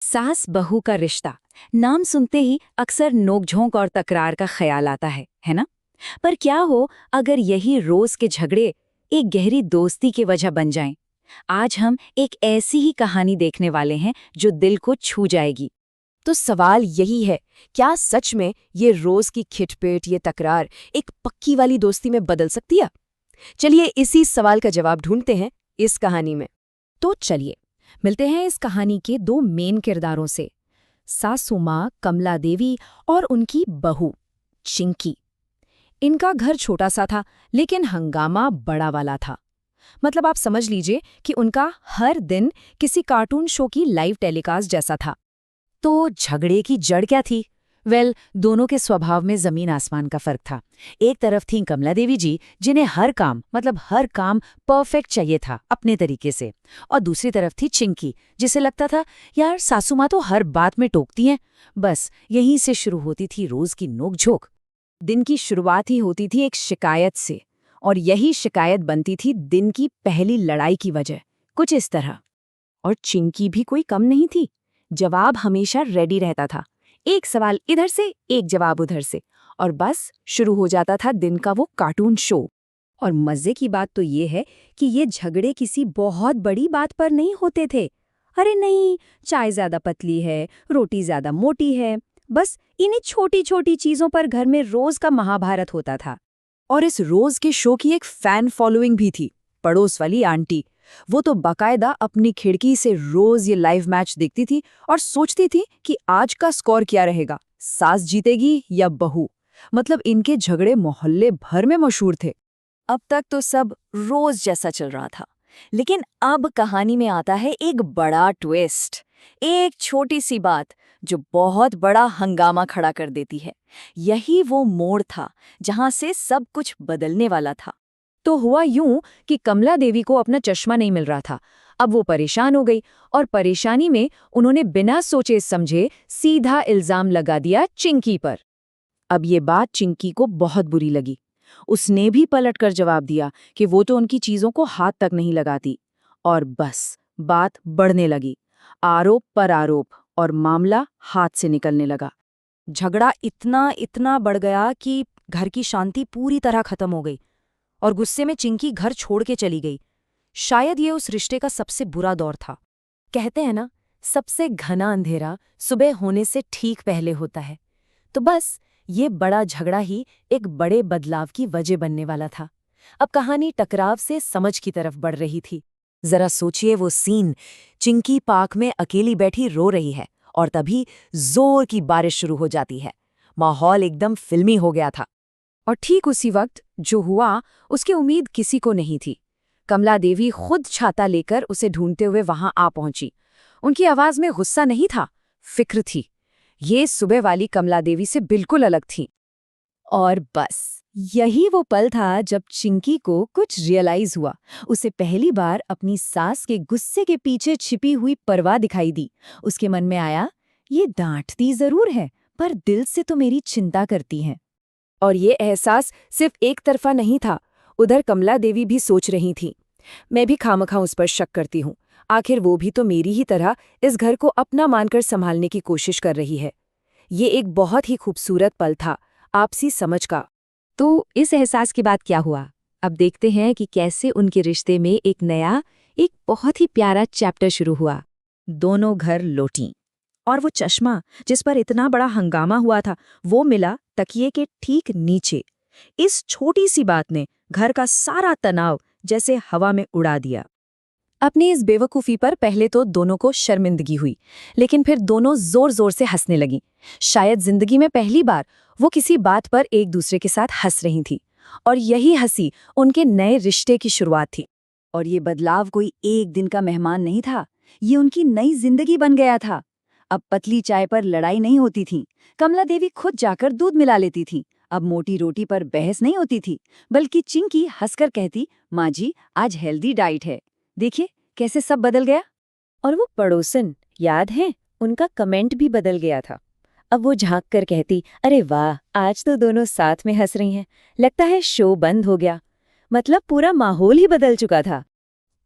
सास बहू का रिश्ता नाम सुनते ही अक्सर नोकझोंक और तकरार का ख्याल आता है ना? पर क्या हो अगर यही रोज के झगड़े एक गहरी दोस्ती की वजह बन जाएं? आज हम एक ऐसी ही कहानी देखने वाले हैं जो दिल को छू जाएगी। तो सवाल यही है, क्या सच में ये रोज की खिटपिट, ये तकरार एक पक्की वाली दोस्ती में बदल सकती है? चलिए इसी सवाल का जवाब ढूंढते हैं इस कहानी में। तो चलिए मिलते हैं इस कहानी के दो मेन किरदारों से, सासू माँ कमला देवी और उनकी बहू चिंकी। इनका घर छोटा सा था लेकिन हंगामा बड़ा वाला था। मतलब आप समझ लीजिए कि उनका हर दिन किसी कार्टून शो की लाइव टेलीकास्ट जैसा था। तो झगड़े की जड़ क्या थी? दोनों के स्वभाव में जमीन आसमान का फर्क था। एक तरफ थी कमला देवी जी, जिन्हें हर काम परफेक्ट चाहिए था अपने तरीके से, और दूसरी तरफ थी चिंकी, जिसे लगता था यार सासू माँ तो हर बात में टोकती हैं। बस यहीं से शुरू होती थी रोज की नोकझोंक। दिन की शुरुआत ही होती थी एक शिकायत से, और यही शिकायत बनती थी दिन की पहली लड़ाई की वजह, कुछ इस तरह। और चिंकी भी कोई कम नहीं थी, जवाब हमेशा रेडी रहता था। एक सवाल इधर से, एक जवाब उधर से, और बस शुरू हो जाता था दिन का वो कार्टून शो। और मजे की बात तो ये है कि ये झगड़े किसी बहुत बड़ी बात पर नहीं होते थे। अरे नहीं, चाय ज्यादा पतली है, रोटी ज्यादा मोटी है, बस इन्हीं छोटी छोटी चीजों पर घर में रोज का महाभारत होता था। और इस रोज के शो की एक फैन फॉलोइंग भी थी। पड़ोस वाली आंटी, वो तो बाकायदा अपनी खिड़की से रोज ये लाइव मैच देखती थी और सोचती थी कि आज का स्कोर क्या रहेगा, सास जीतेगी या बहू। मतलब इनके झगड़े मोहल्ले भर में मशहूर थे। अब तक तो सब रोज जैसा चल रहा था, लेकिन अब कहानी में आता है एक बड़ा ट्विस्ट, एक छोटी सी बात जो बहुत बड़ा हंगामा खड़ा कर देती है। यही वो मोड़ था जहां से सब कुछ बदलने वाला था। तो हुआ यूं कि कमला देवी को अपना चश्मा नहीं मिल रहा था। अब वो परेशान हो गई, और परेशानी में उन्होंने बिना सोचे समझे सीधा इल्जाम लगा दिया चिंकी पर। अब ये बात चिंकी को बहुत बुरी लगी। उसने भी पलटकर जवाब दिया कि वो तो उनकी चीजों को हाथ तक नहीं लगाती। और बस बात बढ़ने लगी, आरोप पर आरोप, और मामला हाथ से निकलने लगा। झगड़ा इतना बढ़ गया कि घर की शांति पूरी तरह खत्म हो गई, और गुस्से में चिंकी घर छोड़ के चली गई। शायद ये उस रिश्ते का सबसे बुरा दौर था। कहते हैं ना, सबसे घना अंधेरा सुबह होने से ठीक पहले होता है। तो बस ये बड़ा झगड़ा ही एक बड़े बदलाव की वजह बनने वाला था। अब कहानी टकराव से समझ की तरफ बढ़ रही थी। जरा सोचिए वो सीन, चिंकी पार्क में अकेली बैठी रो रही है, और तभी जोर की बारिश शुरू हो जाती है। माहौल एकदम फिल्मी हो गया था। और ठीक उसी वक्त जो हुआ, उसकी उम्मीद किसी को नहीं थी। कमला देवी खुद छाता लेकर उसे ढूंढते हुए वहां आ पहुंची। उनकी आवाज में गुस्सा नहीं था, फिक्र थी। ये सुबह वाली कमला देवी से बिल्कुल अलग थी। और बस यही वो पल था जब चिंकी को कुछ रियलाइज हुआ। उसे पहली बार अपनी सास के गुस्से के पीछे छिपी हुई परवाह दिखाई दी। उसके मन में आया, ये डांटती जरूर है, पर दिल से तो मेरी चिंता करती है। और ये एहसास सिर्फ एक तरफा नहीं था। उधर कमला देवी भी सोच रही थी, मैं भी खामखा उस पर शक करती हूँ। आखिर वो भी तो मेरी ही तरह इस घर को अपना मानकर संभालने की कोशिश कर रही है। ये एक बहुत ही खूबसूरत पल था, आपसी समझ का। तो इस एहसास के बाद क्या हुआ? अब देखते हैं कि कैसे उनके रिश्ते में एक बहुत ही प्यारा चैप्टर शुरू हुआ। दोनों घर लौटी, और वो चश्मा जिस पर इतना बड़ा हंगामा हुआ था, वो मिला तकिए के ठीक नीचे। इस छोटी सी बात ने घर का सारा तनाव जैसे हवा में उड़ा दिया। अपनी इस बेवकूफ़ी पर पहले तो दोनों को शर्मिंदगी हुई, लेकिन फिर दोनों जोर जोर से हंसने लगी। शायद जिंदगी में पहली बार वो किसी बात पर एक दूसरे के साथ हंस रही थी, और यही हंसी उनके नए रिश्ते की शुरुआत थी। और ये बदलाव कोई एक दिन का मेहमान नहीं था, ये उनकी नई जिंदगी बन गया था। अब पतली चाय पर लड़ाई नहीं होती थी, कमला देवी खुद जाकर दूध मिला लेती थी। अब मोटी रोटी पर बहस नहीं होती थी, बल्कि चिंकी हंसकर कहती, माँ जी आज हेल्दी डाइट है। देखिए कैसे सब बदल गया। और वो पड़ोसन, याद है, उनका कमेंट भी बदल गया था। अब वो झांक कर कहती, अरे वाह, आज तो दोनों साथ में हंस रही हैं, लगता है शो बंद हो गया। मतलब पूरा माहौल ही बदल चुका था।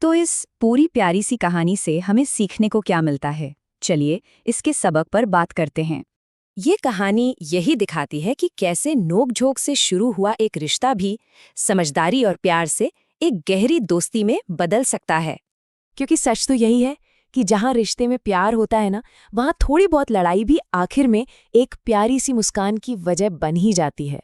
तो इस पूरी प्यारी सी कहानी से हमें सीखने को क्या मिलता है? चलिए इसके सबक पर बात करते हैं। ये कहानी यही दिखाती है कि कैसे नोक-झोंक से शुरू हुआ एक रिश्ता भी समझदारी और प्यार से एक गहरी दोस्ती में बदल सकता है। क्योंकि सच तो यही है कि जहाँ रिश्ते में प्यार होता है ना, वहाँ थोड़ी बहुत लड़ाई भी आखिर में एक प्यारी सी मुस्कान की वजह बन ही जाती है।